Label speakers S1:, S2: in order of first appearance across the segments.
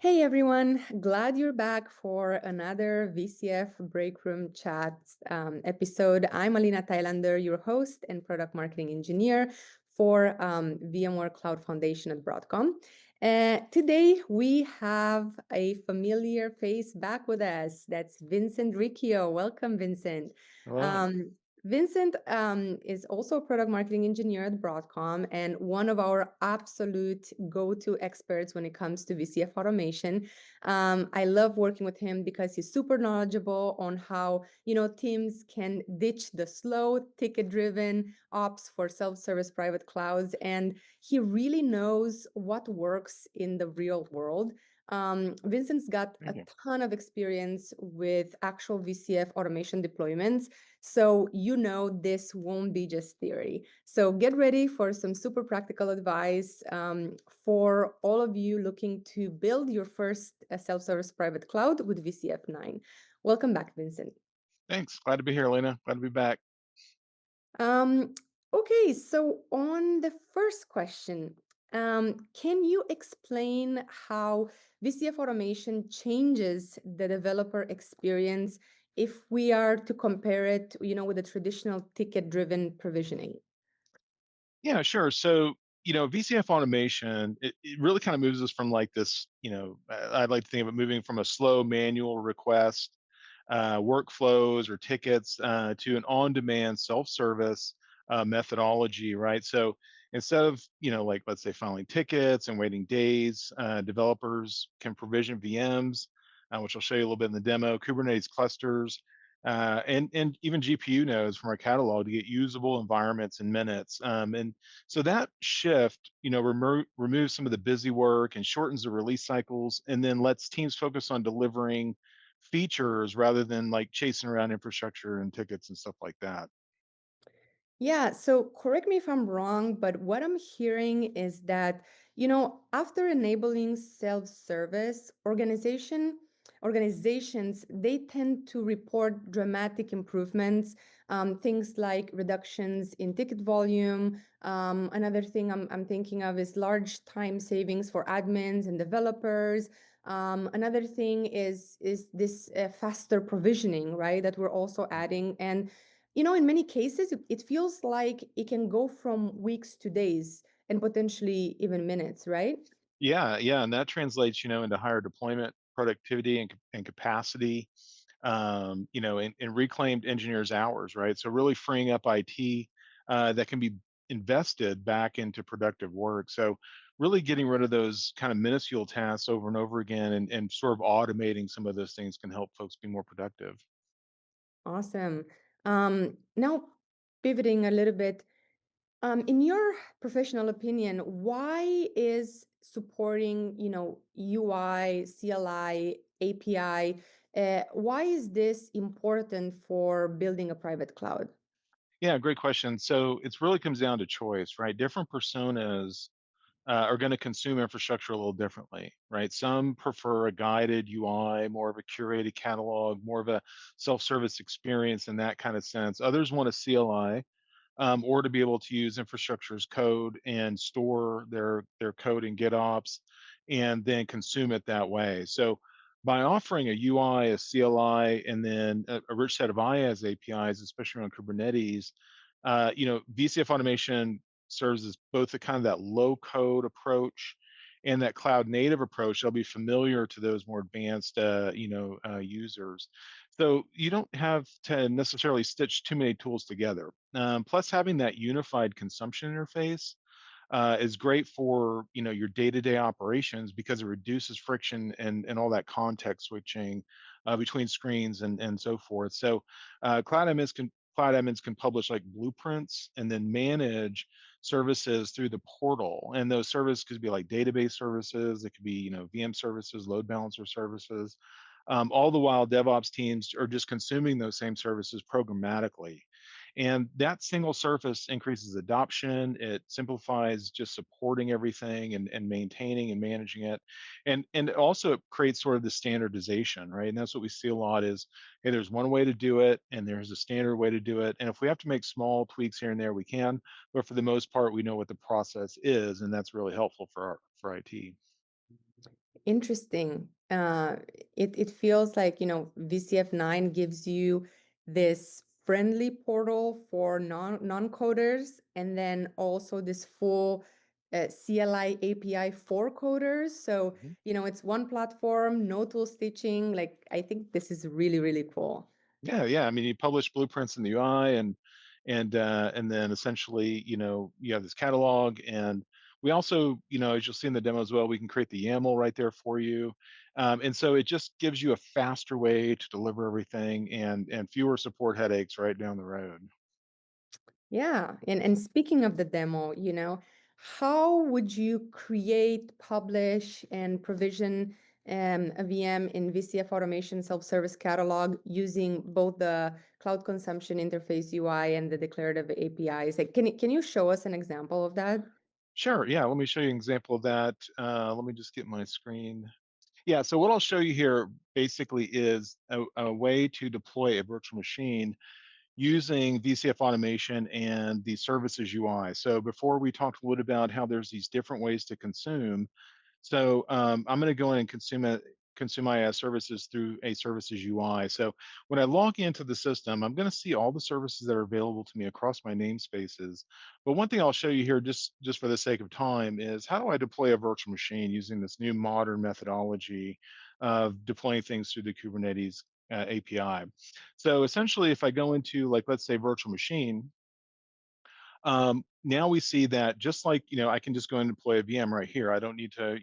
S1: Hey everyone, glad you're back for another VCF Breakroom Chats episode. I'm Alina Thylander, your host and product marketing engineer for VMware Cloud Foundation at Broadcom. Today we have a familiar face back with us. That's Vincent Riccio. Welcome, Vincent.
S2: Hello.
S1: Um, Vincent is also a product marketing engineer at Broadcom and one of our absolute go-to experts when it comes to VCF automation. I love working with him because he's super knowledgeable on how teams can ditch the slow, ticket-driven ops for self-service private clouds, and he really knows what works in the real world. Vincent's got a
S2: Thank you.
S1: ton of experience with actual VCF automation deployments. So this won't be just theory. So get ready for some super practical advice for all of you looking to build your first self-service private cloud with VCF 9. Welcome back, Vincent.
S2: Thanks. Glad to be here, Lena. Glad to be back.
S1: Um, okay, so on the first question, can you explain how VCF automation changes the developer experience if we are to compare it, with the traditional ticket-driven provisioning?
S2: Yeah, sure. So, VCF automation, it really kind of moves us from like this, I'd like to think of it moving from a slow manual request, workflows or tickets to an on demand self service methodology, right? So, instead of, like, let's say filing tickets and waiting days, developers can provision VMs, which I'll show you a little bit in the demo, Kubernetes clusters, and even GPU nodes from our catalog to get usable environments in minutes. And so that shift, removes some of the busy work and shortens the release cycles, and then lets teams focus on delivering features rather than like chasing around infrastructure and tickets and stuff like that.
S1: Yeah, so correct me if I'm wrong, but what I'm hearing is that, after enabling self-service, organizations, they tend to report dramatic improvements, things like reductions in ticket volume. Another thing I'm thinking of is large time savings for admins and developers. Another thing is this faster provisioning, right, that we're also adding. And in many cases, it feels like it can go from weeks to days and potentially even minutes, right?
S2: Yeah, yeah, and that translates, into higher deployment productivity and capacity, and reclaimed engineers' hours, right? So really freeing up IT that can be invested back into productive work. So really getting rid of those kind of minuscule tasks over and over again, and sort of automating some of those things can help folks be more productive.
S1: Awesome. Now, pivoting a little bit, in your professional opinion, why is supporting, UI, CLI, API, why is this important for building a private cloud?
S2: Yeah, great question. So it's really comes down to choice, right? Different personas are going to consume infrastructure a little differently, right? Some prefer a guided UI, more of a curated catalog, more of a self-service experience in that kind of sense. Others want a CLI, or to be able to use infrastructure as code and store their code in GitOps, and then consume it that way. So by offering a UI, a CLI, and then a rich set of IaaS APIs, especially around Kubernetes, VCF automation serves as both the kind of that low code approach and that cloud native approach that'll be familiar to those more advanced users. So you don't have to necessarily stitch too many tools together. Plus, having that unified consumption interface is great for your day-to-day operations because it reduces friction and all that context switching between screens and so forth. So cloud admins can publish like blueprints and then manage services through the portal. And those services could be like database services. It could be VM services, load balancer services. All the while, DevOps teams are just consuming those same services programmatically. And that single surface increases adoption. It simplifies just supporting everything and maintaining and managing it. And also it creates sort of the standardization, right? And that's what we see a lot is, hey, there's one way to do it and there's a standard way to do it. And if we have to make small tweaks here and there, we can. But for the most part, we know what the process is, and that's really helpful for IT.
S1: Interesting. It feels like, VCF 9 gives you this friendly portal for non-coders, and then also this full CLI API for coders. So,
S2: Mhm.
S1: it's one platform, no tool stitching. Like, I think this is really, really cool.
S2: Yeah, yeah. I mean, you publish blueprints in the UI, and then essentially, you have this catalog, and we also, as you'll see in the demo as well, we can create the YAML right there for you, and so it just gives you a faster way to deliver everything and fewer support headaches right down the road.
S1: Yeah. And speaking of the demo, how would you create, publish, and provision a VM in VCF Automation Self-Service Catalog using both the Cloud Consumption Interface UI and the declarative APIs? Like, can you show us an example of that?
S2: Sure. Yeah. Let me show you an example of that. Let me just get my screen. Yeah. So what I'll show you here basically is a way to deploy a virtual machine using VCF Automation and the services UI. So before we talked a little about how there's these different ways to consume, so I'm going to go in and consume my services through a services UI. So when I log into the system, I'm going to see all the services that are available to me across my namespaces. But one thing I'll show you here, just for the sake of time, is how do I deploy a virtual machine using this new modern methodology of deploying things through the Kubernetes API. So essentially, if I go into, like, let's say virtual machine, now we see that, just like, I can just go and deploy a VM right here. I don't need to,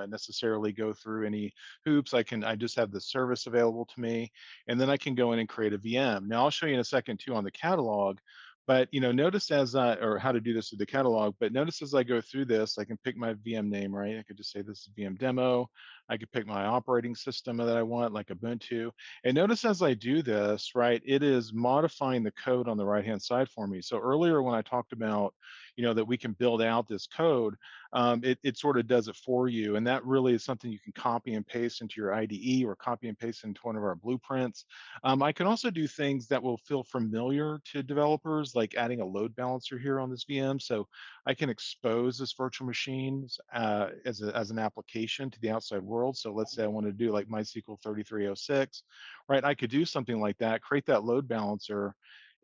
S2: necessarily go through any hoops. I just have the service available to me, and then I can go in and create a VM. Now I'll show you in a second too on the catalog, but notice or how to do this with the catalog. But notice as I go through this, I can pick my VM name, right? I could just say this is VM demo. I could pick my operating system that I want, like Ubuntu. And notice as I do this, right, it is modifying the code on the right-hand side for me. So earlier when I talked about, that we can build out this code, it sort of does it for you. And that really is something you can copy and paste into your IDE or copy and paste into one of our blueprints. I can also do things that will feel familiar to developers, like adding a load balancer here on this VM. So I can expose this virtual machines as an application to the outside world. So let's say I want to do like MySQL 3306, right? I could do something like that, create that load balancer,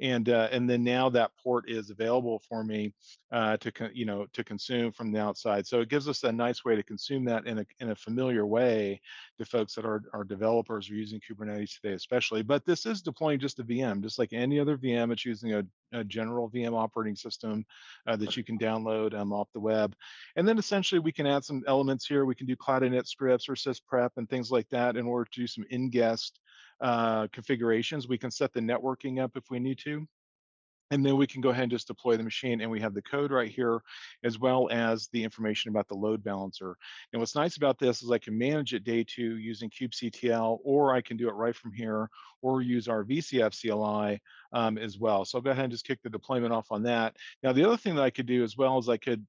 S2: and then now that port is available for me to consume from the outside. So it gives us a nice way to consume that in a familiar way to folks that are developers or using Kubernetes today, especially. But this is deploying just a VM, just like any other VM. It's using a general VM operating system that you can download off the web. And then essentially we can add some elements here. We can do Cloud Init scripts or sysprep and things like that in order to do some in-guest configurations. We can set the networking up if we need to, and then we can go ahead and just deploy the machine, and we have the code right here as well as the information about the load balancer. And what's nice about this is I can manage it day two using kubectl, or I can do it right from here, or use our VCF CLI as well. So I'll go ahead and just kick the deployment off on that. Now the other thing that I could do as well is I could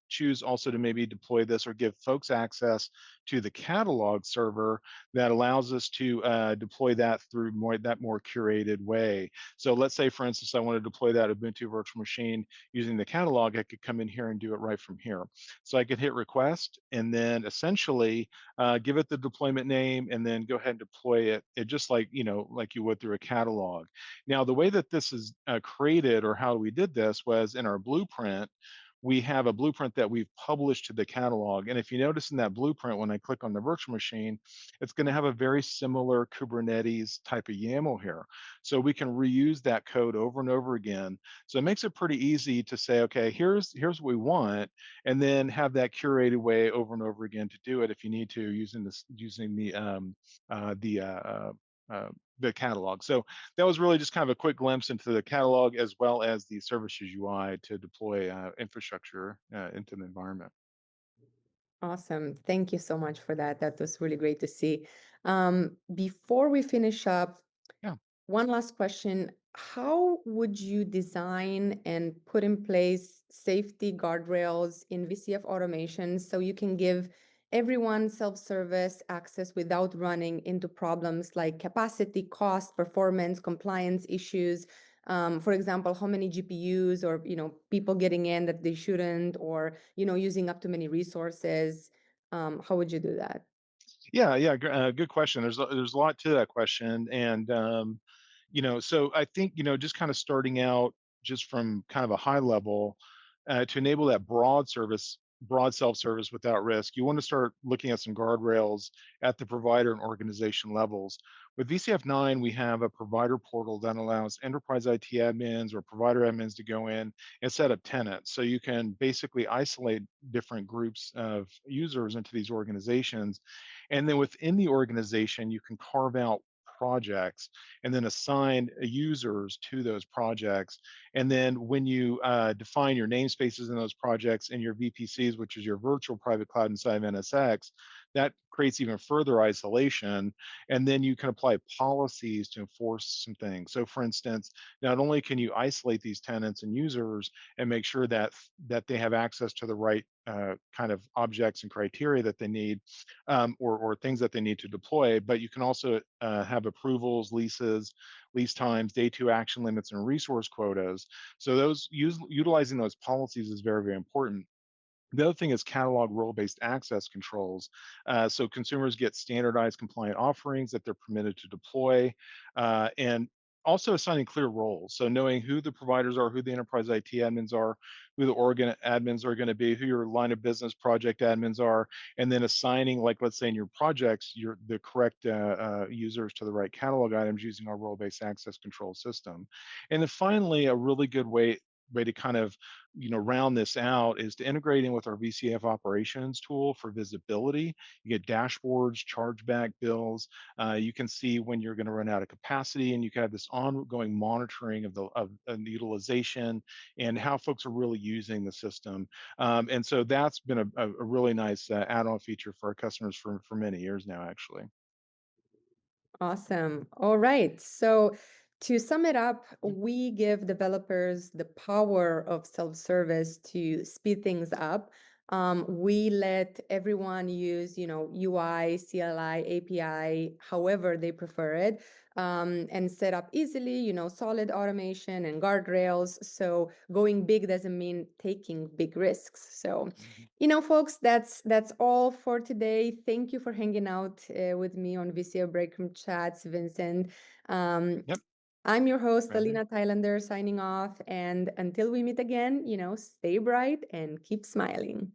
S2: choose also to maybe deploy this or give folks access to the catalog server that allows us to deploy that through more curated way. So let's say, for instance, I want to deploy that Ubuntu virtual machine using the catalog. I could come in here and do it right from here. So I could hit request and then essentially give it the deployment name and then go ahead and deploy it just like, like you would through a catalog. Now, the way that this is created, or how we did this, was in our blueprint. We have a blueprint that we've published to the catalog. And if you notice in that blueprint, when I click on the virtual machine, it's going to have a very similar Kubernetes type of YAML here. So we can reuse that code over and over again. So it makes it pretty easy to say, okay, here's what we want, and then have that curated way over and over again to do it if you need to, using uh, the uh, uh, the catalog. So that was really just kind of a quick glimpse into the catalog as well as the services UI to deploy infrastructure into the environment.
S1: Awesome. Thank you so much for that. That was really great to see. Before we finish up,
S2: Yeah.
S1: one last question. How would you design and put in place safety guardrails in VCF automation so you can give everyone self-service access without running into problems like capacity, cost, performance, compliance issues? For example, how many GPUs, or people getting in that they shouldn't, or using up too many resources. How would you do that?
S2: Good question. There's a lot to that question, and so I think just kind of starting out just from kind of a high level to enable that broad self-service without risk. You want to start looking at some guardrails at the provider and organization levels. With VCF 9, we have a provider portal that allows enterprise IT admins or provider admins to go in and set up tenants. So you can basically isolate different groups of users into these organizations, and then within the organization, you can carve out projects and then assign users to those projects. And then when you define your namespaces in those projects and your VPCs, which is your virtual private cloud inside of NSX, that creates even further isolation. And then you can apply policies to enforce some things. So for instance, not only can you isolate these tenants and users and make sure that they have access to the right kind of objects and criteria that they need, or things that they need to deploy. But you can also have approvals, leases, lease times, day two action limits, and resource quotas. So utilizing those policies is very, very important. The other thing is catalog role-based access controls. So consumers get standardized compliant offerings that they're permitted to deploy, and also assigning clear roles. So knowing who the providers are, who the enterprise IT admins are, who the organ admins are going to be, who your line of business project admins are, and then assigning, like let's say in your projects, the correct users to the right catalog items using our role-based access control system. And then finally, a really good way to kind of round this out is to integrate in with our VCF operations tool for visibility. You get dashboards, chargeback bills. You can see when you're going to run out of capacity, and you can have this ongoing monitoring of the utilization and how folks are really using the system. And so that's been a really nice add-on feature for our customers for many years now, actually.
S1: Awesome. All right. So to sum it up, we give developers the power of self-service to speed things up. We let everyone use, UI, CLI, API, however they prefer it, and set up easily, solid automation and guardrails. So going big doesn't mean taking big risks. So
S2: Mhm.
S1: folks, that's all for today. Thank you for hanging out with me on VCF Breakroom Chats, Vincent. Um,
S2: Yep,
S1: I'm your host,
S2: right here.
S1: Alina Thylander, signing off. And until we meet again, stay bright and keep smiling.